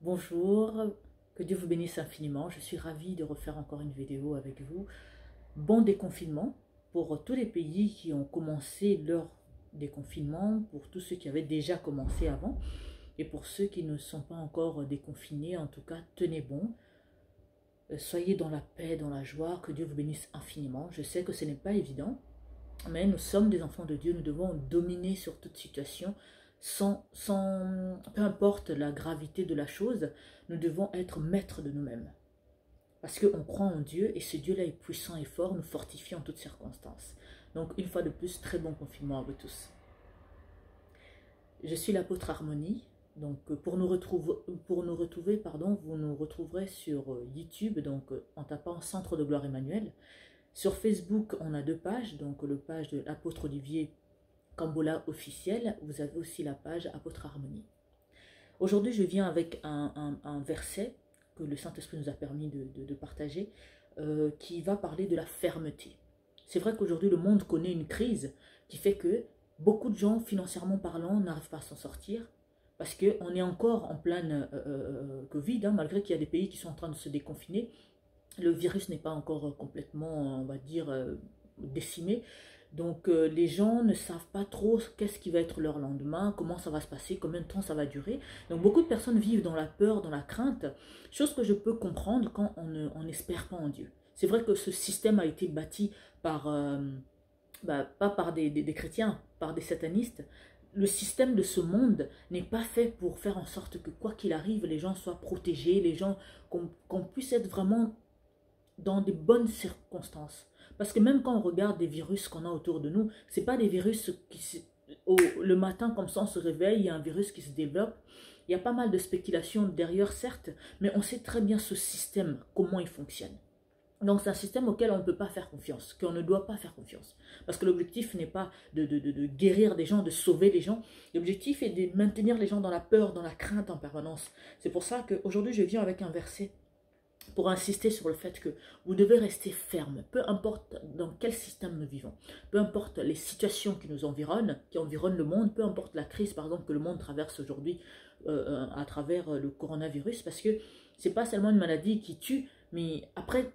Bonjour, que Dieu vous bénisse infiniment. Je suis ravie de refaire encore une vidéo avec vous. Bon déconfinement pour tous les pays qui ont commencé leur déconfinement, pour tous ceux qui avaient déjà commencé avant et pour ceux qui ne sont pas encore déconfinés. En tout cas, tenez bon. Soyez dans la paix, dans la joie. Que Dieu vous bénisse infiniment. Je sais que ce n'est pas évident, mais nous sommes des enfants de Dieu. Nous devons dominer sur toute situation. Peu importe la gravité de la chose, nous devons être maîtres de nous-mêmes. Parce qu'on croit en Dieu et ce Dieu-là est puissant et fort, nous fortifie en toutes circonstances. Donc une fois de plus, très bon confinement à vous tous. Je suis l'apôtre Harmonie. Donc pour nous retrouver, vous nous retrouverez sur YouTube, donc en tapant Centre de Gloire Emmanuel. Sur Facebook, on a deux pages, donc le page de l'apôtre Olivier Cambola officiel, vous avez aussi la page Apôtre Harmonie. Aujourd'hui, je viens avec un verset que le Saint-Esprit nous a permis de partager, qui va parler de la fermeté. C'est vrai qu'aujourd'hui, le monde connaît une crise qui fait que beaucoup de gens, financièrement parlant, n'arrivent pas à s'en sortir parce qu'on est encore en pleine Covid, malgré qu'il y a des pays qui sont en train de se déconfiner. Le virus n'est pas encore complètement, on va dire, décimé. Donc les gens ne savent pas trop qu'est-ce qui va être leur lendemain, comment ça va se passer, combien de temps ça va durer. Donc beaucoup de personnes vivent dans la peur, dans la crainte, chose que je peux comprendre quand on n'espère pas en Dieu. C'est vrai que ce système a été bâti par, pas par des chrétiens, par des satanistes. Le système de ce monde n'est pas fait pour faire en sorte que quoi qu'il arrive, les gens soient protégés, les gens qu'on puisse être vraiment dans des bonnes circonstances. Parce que même quand on regarde des virus qu'on a autour de nous, ce n'est pas des virus qui, le matin comme ça on se réveille, il y a un virus qui se développe. Il y a pas mal de spéculations derrière certes, mais on sait très bien ce système, comment il fonctionne. Donc c'est un système auquel on ne peut pas faire confiance, qu'on ne doit pas faire confiance. Parce que l'objectif n'est pas de guérir des gens, de sauver les gens. L'objectif est de maintenir les gens dans la peur, dans la crainte en permanence. C'est pour ça qu'aujourd'hui je viens avec un verset pour insister sur le fait que vous devez rester ferme, peu importe dans quel système nous vivons, peu importe les situations qui nous environnent, qui environnent le monde, peu importe la crise par exemple que le monde traverse aujourd'hui à travers le coronavirus, parce que c'est pas seulement une maladie qui tue, mais après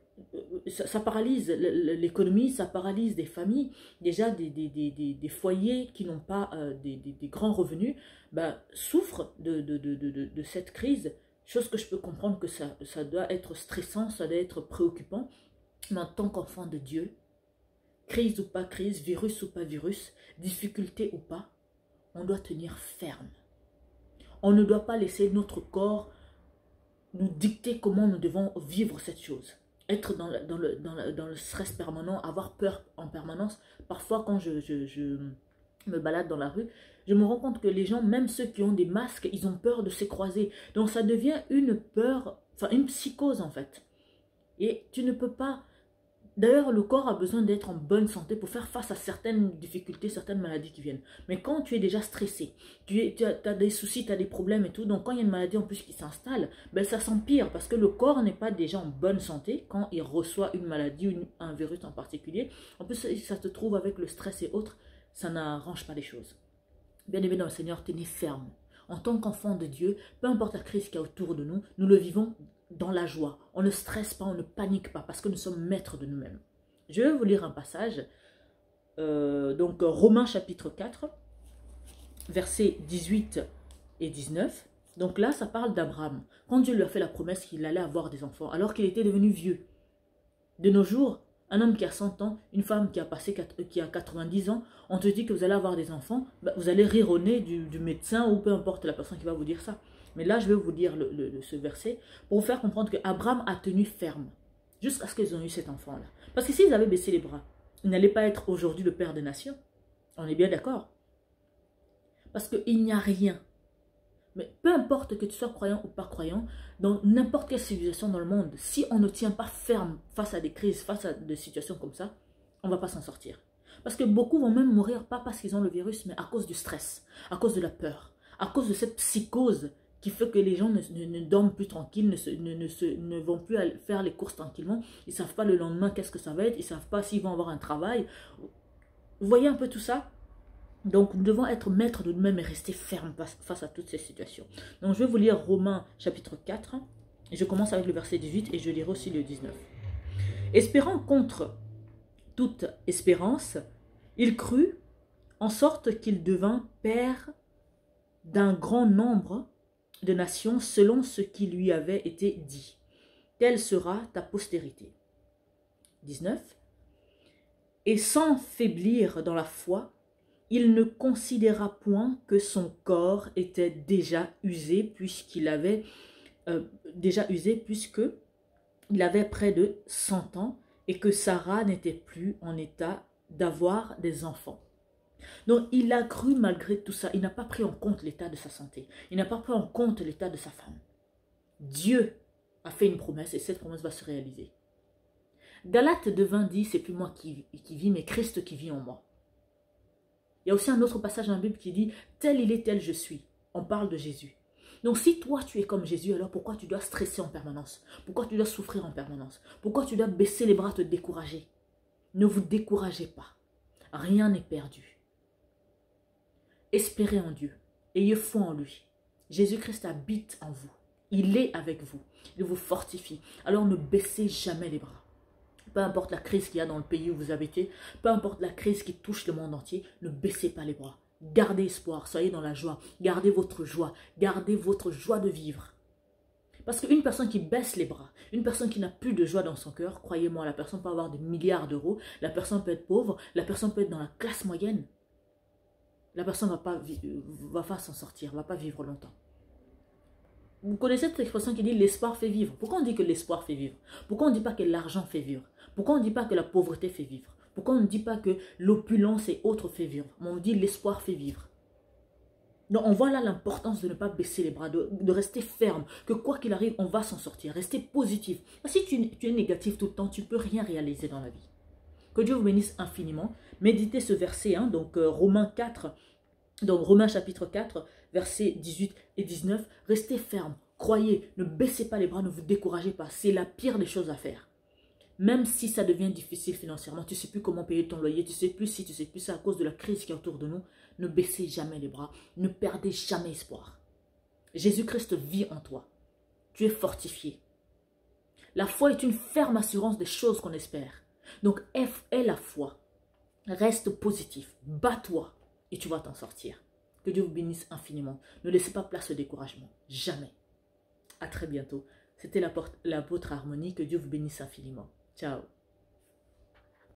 ça paralyse l'économie, ça paralyse des familles, déjà des foyers qui n'ont pas des grands revenus, souffrent de cette crise. Chose que je peux comprendre que ça doit être stressant, ça doit être préoccupant. Mais en tant qu'enfant de Dieu, crise ou pas crise, virus ou pas virus, difficulté ou pas, on doit tenir ferme. On ne doit pas laisser notre corps nous dicter comment nous devons vivre cette chose. Être dans le stress permanent, avoir peur en permanence. Parfois quand je me balade dans la rue, je me rends compte que les gens, même ceux qui ont des masques, ils ont peur de se croiser. Donc ça devient une peur, enfin une psychose en fait. Et tu ne peux pas... D'ailleurs, le corps a besoin d'être en bonne santé pour faire face à certaines difficultés, certaines maladies qui viennent. Mais quand tu es déjà stressé, tu as des soucis, tu as des problèmes et tout, donc quand il y a une maladie en plus qui s'installe, ça s'empire parce que le corps n'est pas déjà en bonne santé quand il reçoit une maladie ou un virus en particulier. En plus, ça te trouve avec le stress et autres, ça n'arrange pas les choses. Bien aimé dans le Seigneur, tenez ferme. En tant qu'enfant de Dieu, peu importe la crise qu'il y a autour de nous, nous le vivons dans la joie. On ne stresse pas, on ne panique pas, parce que nous sommes maîtres de nous-mêmes. Je vais vous lire un passage, donc Romains chapitre 4, versets 18 et 19. Donc là, ça parle d'Abraham. Quand Dieu lui a fait la promesse qu'il allait avoir des enfants, alors qu'il était devenu vieux. De nos jours, un homme qui a 100 ans, une femme qui a 90 ans, on te dit que vous allez avoir des enfants, vous allez rire au nez du médecin ou peu importe la personne qui va vous dire ça. Mais là, je vais vous dire ce verset pour vous faire comprendre qu'Abraham a tenu ferme jusqu'à ce qu'ils ont eu cet enfant-là. Parce que s'ils avaient baissé les bras, il n'allait pas être aujourd'hui le père des nations. On est bien d'accord. Parce qu'il n'y a rien. Mais peu importe que tu sois croyant ou pas croyant, dans n'importe quelle civilisation dans le monde, si on ne tient pas ferme face à des crises, face à des situations comme ça, on ne va pas s'en sortir. Parce que beaucoup vont même mourir, pas parce qu'ils ont le virus, mais à cause du stress, à cause de la peur, à cause de cette psychose qui fait que les gens ne dorment plus tranquilles, ne vont plus faire les courses tranquillement. Ils ne savent pas le lendemain qu'est-ce que ça va être, ils ne savent pas s'ils vont avoir un travail. Vous voyez un peu tout ça? Donc, nous devons être maîtres de nous-mêmes et rester fermes face à toutes ces situations. Donc, je vais vous lire Romains chapitre 4. Et je commence avec le verset 18 et je lirai aussi le 19. Espérant contre toute espérance, il crut, en sorte qu'il devint père d'un grand nombre de nations selon ce qui lui avait été dit. Telle sera ta postérité. 19. Et sans faiblir dans la foi, il ne considéra point que son corps était déjà usé puisque il avait près de 100 ans et que Sarah n'était plus en état d'avoir des enfants. Donc il a cru malgré tout ça, il n'a pas pris en compte l'état de sa santé, il n'a pas pris en compte l'état de sa femme. Dieu a fait une promesse et cette promesse va se réaliser. Galates 2:20 dit, c'est plus moi qui vis, mais Christ qui vit en moi. Il y a aussi un autre passage dans la Bible qui dit, tel il est, tel je suis. On parle de Jésus. Donc si toi tu es comme Jésus, alors pourquoi tu dois stresser en permanence? Pourquoi tu dois souffrir en permanence? Pourquoi tu dois baisser les bras, te décourager? Ne vous découragez pas. Rien n'est perdu. Espérez en Dieu. Ayez foi en lui. Jésus-Christ habite en vous. Il est avec vous. Il vous fortifie. Alors ne baissez jamais les bras. Peu importe la crise qu'il y a dans le pays où vous habitez, peu importe la crise qui touche le monde entier, ne baissez pas les bras. Gardez espoir, soyez dans la joie. Gardez votre joie de vivre. Parce qu'une personne qui baisse les bras, une personne qui n'a plus de joie dans son cœur, croyez-moi, la personne peut avoir des milliards d'euros, la personne peut être pauvre, la personne peut être dans la classe moyenne. La personne va pas s'en sortir, va pas vivre longtemps. Vous connaissez cette expression qui dit l'espoir fait vivre. Pourquoi on dit que l'espoir fait vivre? Pourquoi on ne dit pas que l'argent fait vivre? Pourquoi on ne dit pas que la pauvreté fait vivre? Pourquoi on ne dit pas que l'opulence et autres fait vivre? Mais on dit l'espoir fait vivre. Donc on voit là l'importance de ne pas baisser les bras, de rester ferme, que quoi qu'il arrive, on va s'en sortir. Rester positif. Si tu es négatif tout le temps, tu ne peux rien réaliser dans la vie. Que Dieu vous bénisse infiniment. Méditez ce verset, donc Romains 4, donc Romains chapitre 4, versets 18 et 19. Restez ferme, croyez, ne baissez pas les bras, ne vous découragez pas. C'est la pire des choses à faire. Même si ça devient difficile financièrement, tu ne sais plus comment payer ton loyer, tu ne sais plus si, tu ne sais plus, c'est à cause de la crise qui est autour de nous. Ne baissez jamais les bras, ne perdez jamais espoir. Jésus-Christ vit en toi. Tu es fortifié. La foi est une ferme assurance des choses qu'on espère. Donc, aie la foi. Reste positif. Bats-toi et tu vas t'en sortir. Que Dieu vous bénisse infiniment. Ne laissez pas place au découragement. Jamais. À très bientôt. C'était l'apôtre Harmonie. Que Dieu vous bénisse infiniment. Ciao.